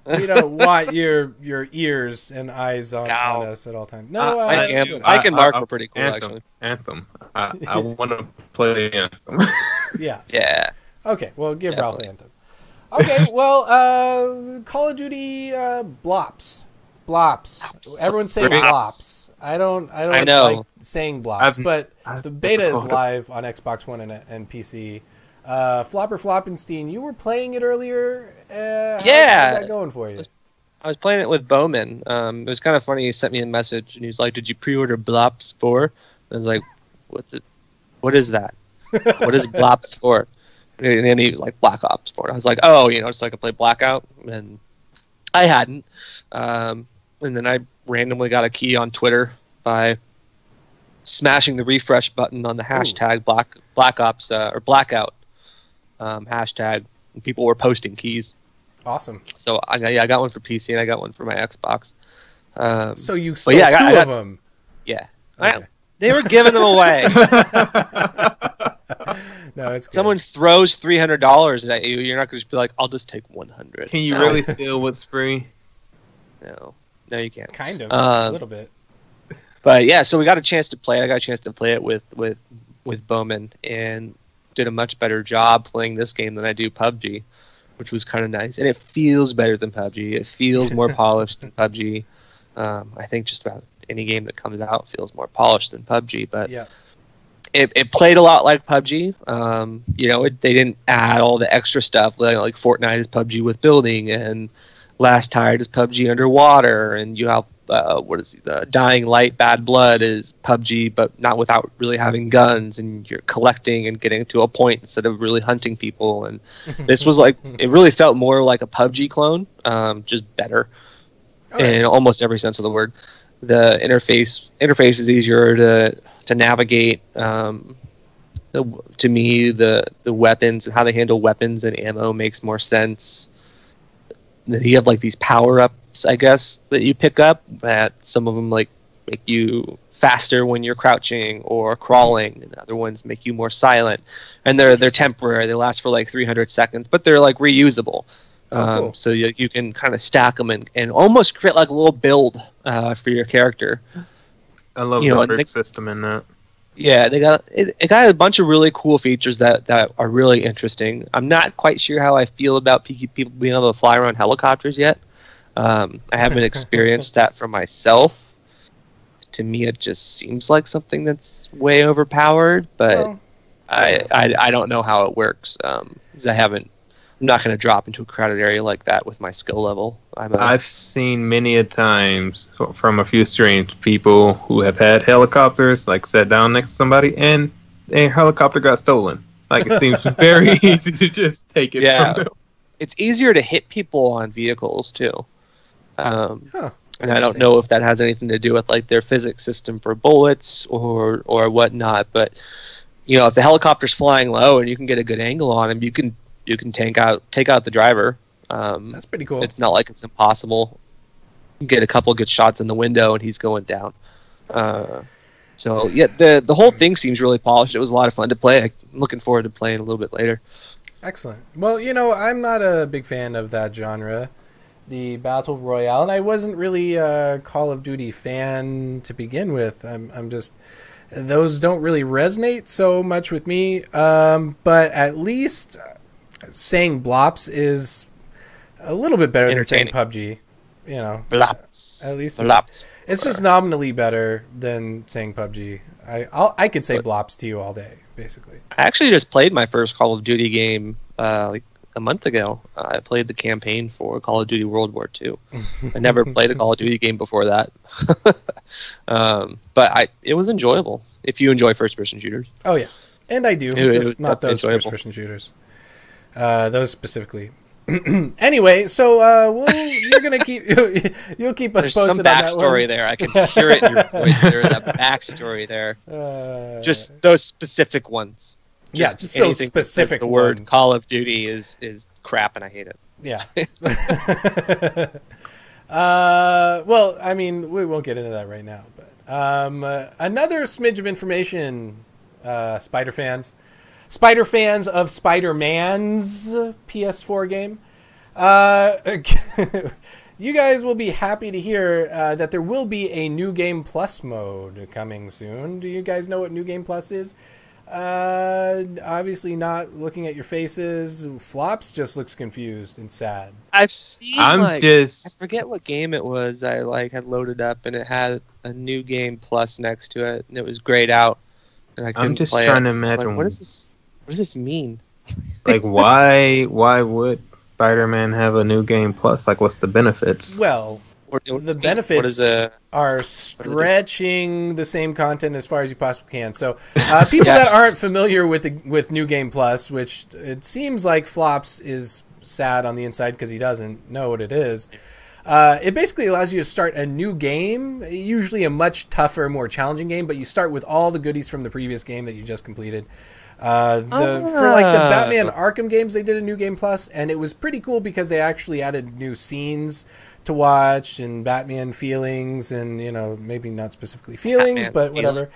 We don't want your ears and eyes on us at all times. No, Mike and Mark were pretty cool, actually. Anthem. I want to play Anthem. Yeah. Yeah. Okay, well, give Ralph Anthem. Okay, well, Call of Duty Blops. Everyone's saying Blops. I don't like saying Blops, but the beta is live on Xbox One and PC. Flopper Floppenstein, you were playing it earlier. How's that going for you? I was playing it with Bowman. It was kind of funny. He sent me a message, and he was like, "Did you pre-order Blops 4?" I was like, "What is that? What is Blops 4?" And then he like Black Ops 4. I was like, "Oh, so I could play Blackout," and I hadn't. And then I randomly got a key on Twitter by smashing the refresh button on the hashtag Black Ops or Blackout hashtag, and people were posting keys. Awesome. So I got one for PC and I got one for my Xbox. So you stole two of them. Yeah. Okay. They were giving them away. No, it's good. Someone throws $300 at you. You're not going to just be like, "I'll just take 100." Can you really steal what's free? No, you can't. Kind of, a little bit. But yeah, so we got a chance to play it. I got a chance to play it with Bowman, and did a much better job playing this game than I do PUBG, which was kind of nice. And it feels better than PUBG. It feels more polished than PUBG. I think just about any game that comes out feels more polished than PUBG. But yeah. It played a lot like PUBG. They didn't add all the extra stuff like Fortnite is PUBG with building, and Last Tide is PUBG underwater, and you have the Dying Light Bad Blood is PUBG, but not without really having guns, and you're collecting and getting to a point instead of really hunting people. And this was like, it really felt more like a PUBG clone, just better in almost every sense of the word. The interface is easier to navigate. To me, the weapons and how they handle weapons and ammo makes more sense. You have like these power-ups, I guess, that you pick up, that some of them like make you faster when you're crouching or crawling, and other ones make you more silent. And they're temporary. They last for like 300 seconds, but they're like reusable. Cool. So you can kind of stack them and almost create like a little build for your character. I love the brick system in that. Yeah, it got a bunch of really cool features that are really interesting. I'm not quite sure how I feel about people being able to fly around helicopters yet. I haven't experienced that for myself. To me, it just seems like something that's way overpowered, but I don't know how it works. 'Cause I'm not going to drop into a crowded area like that with my skill level. I've seen many a times from a few streams people who have had helicopters like sat down next to somebody and a helicopter got stolen. Like it seems very easy to just take it from them. It's easier to hit people on vehicles too. And I don't know if that has anything to do with like their physics system for bullets or whatnot. But if the helicopter's flying low and you can get a good angle on him, you can take out the driver. That's pretty cool. It's not like it's impossible. You get a couple of good shots in the window and he's going down. So yeah, the whole thing seems really polished. It was a lot of fun to play. I'm looking forward to playing a little bit later. Excellent. Well, I'm not a big fan of that genre, the Battle Royale, and I wasn't really a Call of Duty fan to begin with. I'm just... Those don't really resonate so much with me, but at least... saying Blops is a little bit better than saying PUBG. Blops. At least Blops. It's just nominally better than saying PUBG. I could say Blops to you all day, basically. I actually just played my first Call of Duty game like a month ago. I played the campaign for Call of Duty World War II. I never played a Call of Duty game before that. But it was enjoyable if you enjoy first-person shooters. Oh, yeah. And I do, just not those first-person shooters. Those specifically. Anyway, so you're gonna you'll keep us posted on that one. There's some backstory there. I can hear it in your voice. There's a backstory there. Just those specific ones. just those specific the word ones. Call of Duty is crap, and I hate it. Yeah. Well, I mean, we won't get into that right now, but another smidge of information, Spider fans of SpiderMan's PS4 game. You guys will be happy to hear that there will be a New Game Plus mode coming soon. Do you guys know what New Game Plus is? Obviously not looking at your faces. Flops just looks confused and sad. I've seen I forget what game it was. I had loaded up and it had a New Game Plus next to it, and it was grayed out, and I couldn't I'm just play trying it. to imagine. What does this mean? Like, why would Spider-Man have a New Game Plus? Like, what's the benefits? Well, the benefits are stretching the same content as far as you possibly can. So people that aren't familiar with New Game Plus, which it seems like Flops is sad on the inside because he doesn't know what it is, it basically allows you to start a new game, usually a much tougher, more challenging game, but you start with all the goodies from the previous game that you just completed. For the Batman Arkham games, they did a New Game Plus, and it was pretty cool because they actually added new scenes to watch and Batman feelings, and maybe not specifically feelings, but whatever.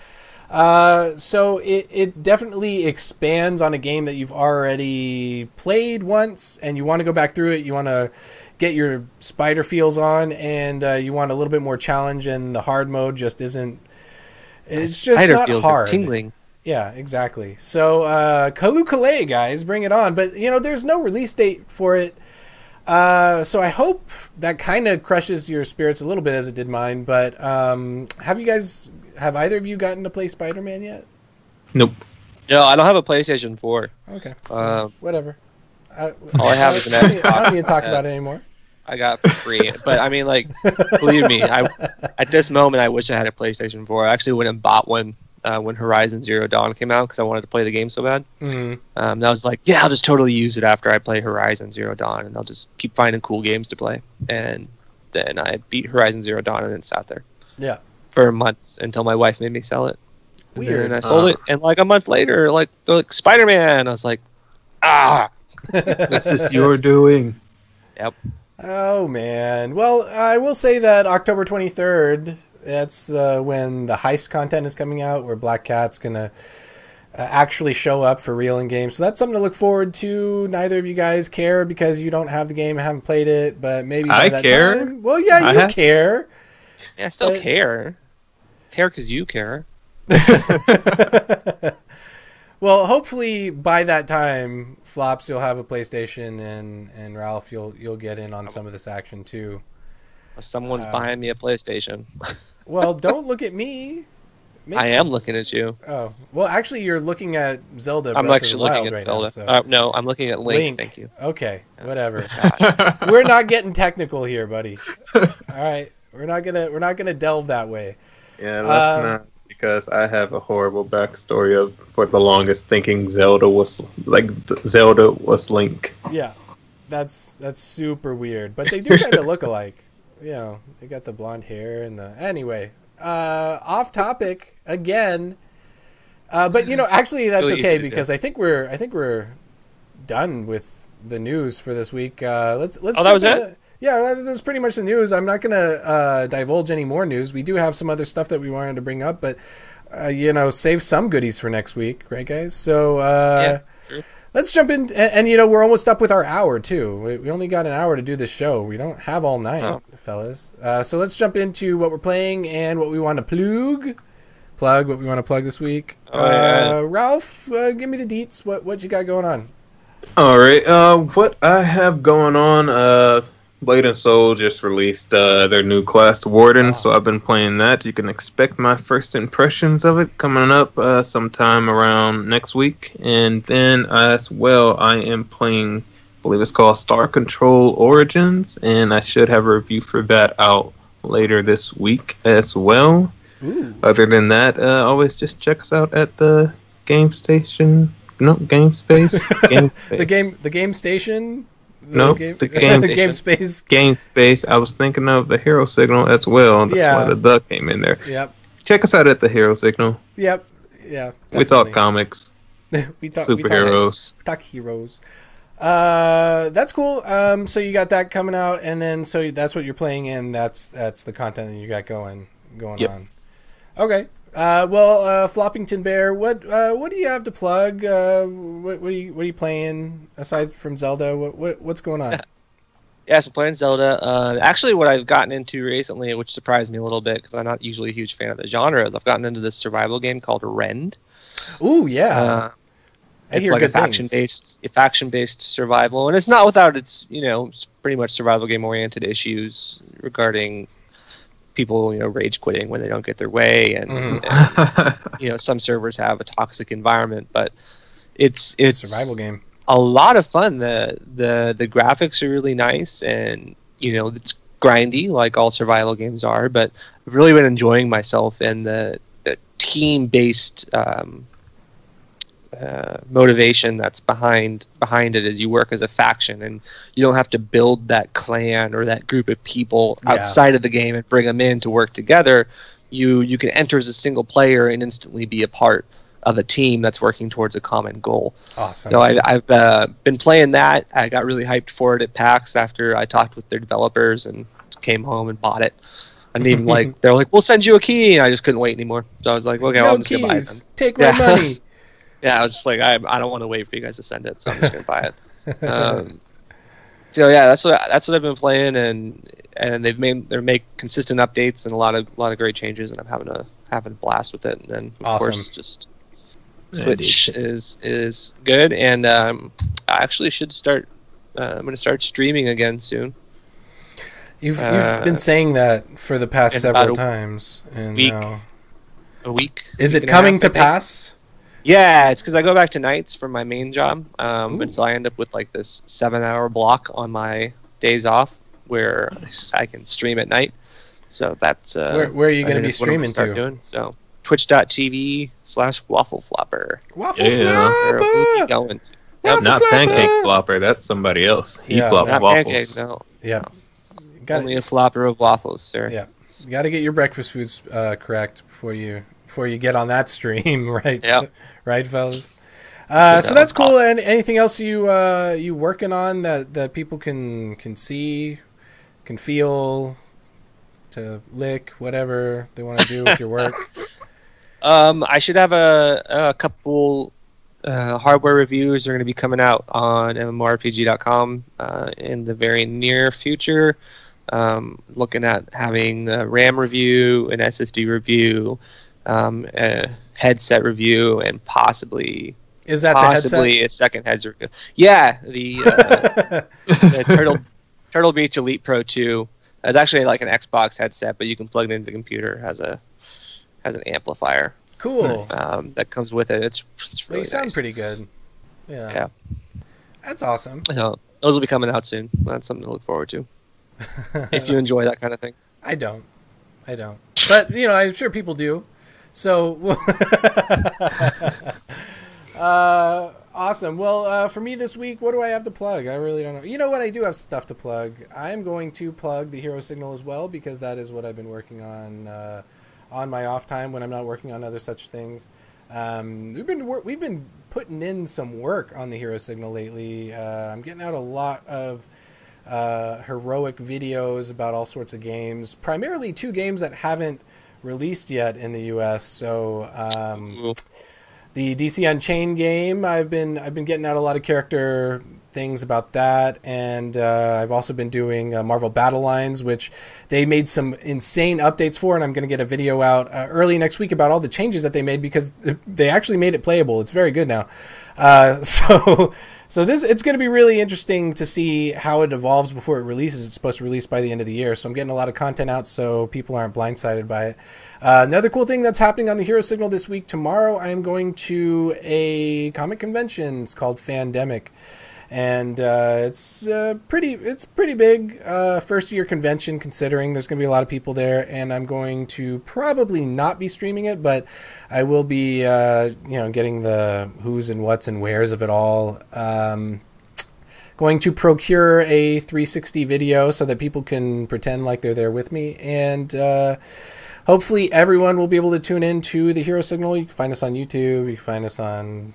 So it definitely expands on a game that you've already played once, and you want to go back through it. You want to get your spider feels on, and you want a little bit more challenge, and the hard mode just isn't. It's just not hard. Tingling. Yeah, exactly. So, Kalu Kalei, guys, bring it on. But, there's no release date for it. So I hope that kind of crushes your spirits a little bit as it did mine. But have either of you gotten to play Spider-Man yet? Nope. No, I don't have a PlayStation 4. Okay. Whatever. All I have is an Xbox. I don't need to talk about it anymore. I got for free. But, I mean, believe me, at this moment, I wish I had a PlayStation 4. I actually went and bought one. When Horizon Zero Dawn came out, because I wanted to play the game so bad. Mm-hmm. And I was like, I'll just totally use it after I play Horizon Zero Dawn, and I'll just keep finding cool games to play. And then I beat Horizon Zero Dawn and then sat there. Yeah. For months until my wife made me sell it. Weird. And I sold it, and a month later, they're like Spider-Man. I was like, this is your doing. Yep. Oh man. Well, I will say that October 23rd. That's when the heist content is coming out, where Black Cat's going to actually show up for real in game. So that's something to look forward to. Neither of you guys care because you don't have the game and haven't played it, but maybe by that care. Time, well, yeah, you care. Yeah, I still care. Care because you care. Well, hopefully by that time, Flops, you'll have a PlayStation, and Ralph, you'll get in on some of this action too. Someone's buying me a PlayStation. Well, don't look at me. I am looking at you. Oh, well, actually, you're looking at Zelda. I'm Breath actually of the looking Wild at right Zelda. now, so. No, I'm looking at Link. Thank you. Okay, whatever. We're not getting technical here, buddy. All right, we're not gonna delve that way. Yeah, let's not, because I have a horrible backstory of for the longest thinking Zelda was Link. Yeah, that's super weird, but they do kind of look alike. They got the blonde hair and the... Anyway, off topic again. But, actually that's okay because I think we're done with the news for this week. Let's that was it? Yeah, that's pretty much the news. I'm not going to divulge any more news. We do have some other stuff that we wanted to bring up, but, save some goodies for next week. Right, guys? So, yeah, sure. Let's jump in, and we're almost up with our hour, too. We only got an hour to do this show. We don't have all night, fellas. So let's jump into what we're playing and what we want to plug what we want to plug this week. Ralph, give me the deets. What you got going on? All right. What I have going on, Blade and Soul just released their new class, Warden, so I've been playing that. You can expect my first impressions of it coming up sometime around next week. And then as well, I am playing, I believe it's called Star Control Origins, and I should have a review for that out later this week as well. Ooh. Other than that, always just check us out at the Game Station. No, Game Space. Game Space. The Game Station. No, the Game Space. Game Space. I was thinking of the Hero Signal as well. That's why the duck came in there. Yep. Check us out at the Hero Signal. Yep. Yeah. Definitely. We talk comics. Superheroes. We talk heroes. That's cool. So you got that coming out, and then so that's what you're playing in. That's the content that you got going on. Okay. Floppington Bear, what do you have to plug? What are you playing aside from Zelda? What's going on? Yeah, so playing Zelda. Actually, what I've gotten into recently, which surprised me a little bit because I'm not usually a huge fan of the genre, is I've gotten into this survival game called Rend. Ooh, yeah. It's like a faction-based survival, and it's not without its, it's pretty much survival game-oriented issues regarding people, rage quitting when they don't get their way, and some servers have a toxic environment, but it's a survival game. A lot of fun. The graphics are really nice, and it's grindy like all survival games are, but I've really been enjoying myself, and the team-based motivation that's behind it is you work as a faction, and you don't have to build that clan or that group of people outside of the game and bring them in to work together. You can enter as a single player and instantly be a part of a team that's working towards a common goal. Awesome. So I've been playing that. I got really hyped for it at PAX after I talked with their developers and came home and bought it. And even they're like, we'll send you a key, and I just couldn't wait anymore. So I was like, okay, well, I'm just gonna buy it then. Take my money. Yeah, I was just like, I don't want to wait for you guys to send it, so I'm just gonna buy it. So yeah, that's what I've been playing, and they're make consistent updates and a lot of great changes, and I'm having a blast with it. And then of course just Switch is good, and I actually should start. I'm going to start streaming again soon. You've been saying that for the past several times, and a week. Is it coming to pass? Yeah, it's because I go back to nights for my main job, and so I end up with like this 7-hour block on my days off where I can stream at night. So that's where are you going to be streaming to? Doing. So twitch.tv/waffleflopper. Waffleflopper. Going. Yep, not Pancake Flopper. That's somebody else. He flops waffles. Pancake, no. Yeah. Only a flopper of waffles, sir. Yeah. You got to get your breakfast foods correct before you get on that stream, right? Yeah. Right, fellas. So that's cool. And anything else you working on that people can see, can feel, to lick, whatever they want to do with your work? I should have a couple hardware reviews are going to be coming out on mmorpg.com in the very near future. Looking at having a RAM review, an SSD review, a headset review, and possibly the headset? A second headset review. Yeah, the Turtle Beach Elite Pro 2. It's actually like an Xbox headset, but you can plug it into the computer. Has an amplifier. Cool. That comes with it. It's really you sound nice. pretty good. Yeah. That's awesome. Those will be coming out soon. That's something to look forward to. If you enjoy that kind of thing. I don't. But I'm sure people do. So awesome. Well, for me this week, what do I have to plug? I really don't know. You know what? I do have stuff to plug. I'm going to plug the Hero Signal as well, because that is what I've been working on my off time when I'm not working on other such things. We've been putting in some work on the Hero Signal lately. I'm getting out a lot of heroic videos about all sorts of games, primarily 2 games that haven't released yet in the US. So the DC Unchained game, I've been getting out a lot of character things about that, and I've also been doing Marvel Battle Lines, which they made some insane updates for, and I'm going to get a video out early next week about all the changes that they made, because they actually made it playable. It's very good now. So it's going to be really interesting to see how it evolves before it releases. It's supposed to release by the end of the year, so I'm getting a lot of content out so people aren't blindsided by it. Another cool thing that's happening on the Hero Signal this week, tomorrow I am going to a comic convention. It's called Fandemic. And it's pretty big first year convention, considering there's going to be a lot of people there, and I'm going to probably not be streaming it, but I will be getting the who's and what's and wheres of it all. Going to procure a 360 video so that people can pretend like they're there with me, and hopefully everyone will be able to tune in to the Hero Signal. You can find us on YouTube, you can find us on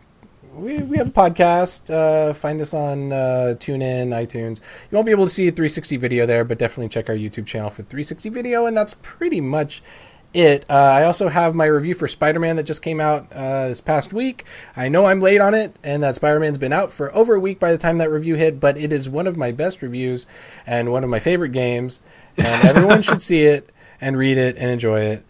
we have a podcast. Find us on TuneIn, iTunes. You won't be able to see a 360 video there, but definitely check our YouTube channel for 360 video, and that's pretty much it. I also have my review for SpiderMan that just came out this past week. I know I'm late on it, and that SpiderMan's been out for over a week by the time that review hit, but it is one of my best reviews and one of my favorite games, and everyone should see it and read it and enjoy it.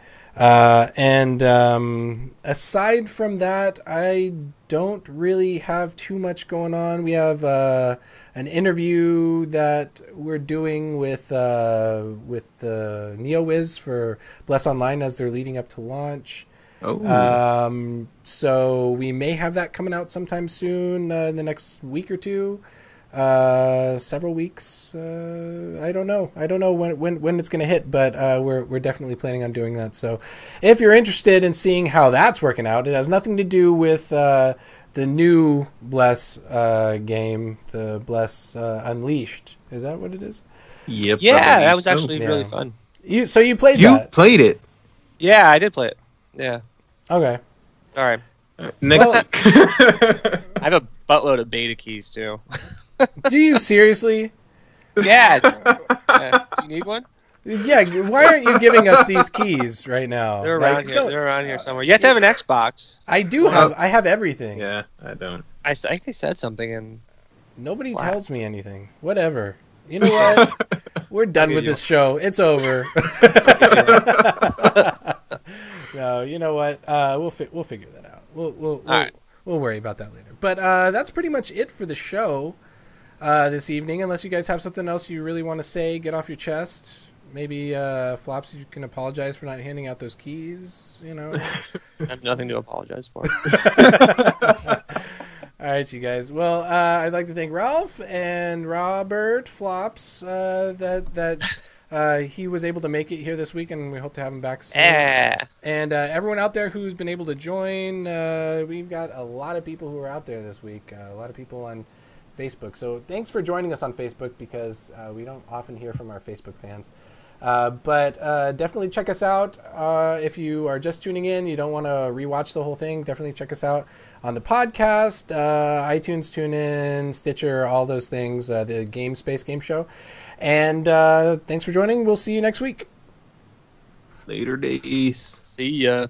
Aside from that, I don't really have too much going on. We have an interview that we're doing with NeoWiz for Bless Online as they're leading up to launch. Oh. So we may have that coming out sometime soon, in the next week or two. Several weeks. I don't know when it's going to hit, but we're definitely planning on doing that. So if you're interested in seeing how that's working out, it has nothing to do with the new Bless game, the Bless Unleashed. Is that what it is? Yep. Yeah, that was actually really fun. You played that? You played it. Yeah, I did play it. Yeah. Okay. All right. Next week. I have a buttload of beta keys too. Do you seriously? Yeah. Do you need one? Yeah. Why aren't you giving us these keys right now? They're around here. They're around here somewhere. You have to have an Xbox. I do have. I have everything. Yeah, I don't. I think I said something and nobody tells me anything. Whatever. You know what? We're done with this show. It's over. No, you know what? We'll figure that out. We'll worry about that later. But that's pretty much it for the show this evening. Unless you guys have something else you really want to say, get off your chest. Maybe Flops, you can apologize for not handing out those keys. You know, I have nothing to apologize for. All right, you guys. Well, I'd like to thank Ralph and Robert Flops that he was able to make it here this week, and we hope to have him back soon. And everyone out there who's been able to join, we've got a lot of people who are out there this week, a lot of people on Facebook. So thanks for joining us on Facebook, because we don't often hear from our Facebook fans. But definitely check us out. If you are just tuning in, you don't want to rewatch the whole thing, definitely check us out on the podcast, iTunes, TuneIn, Stitcher, all those things, the Game Space Game Show. And thanks for joining. We'll see you next week. Later days. See ya.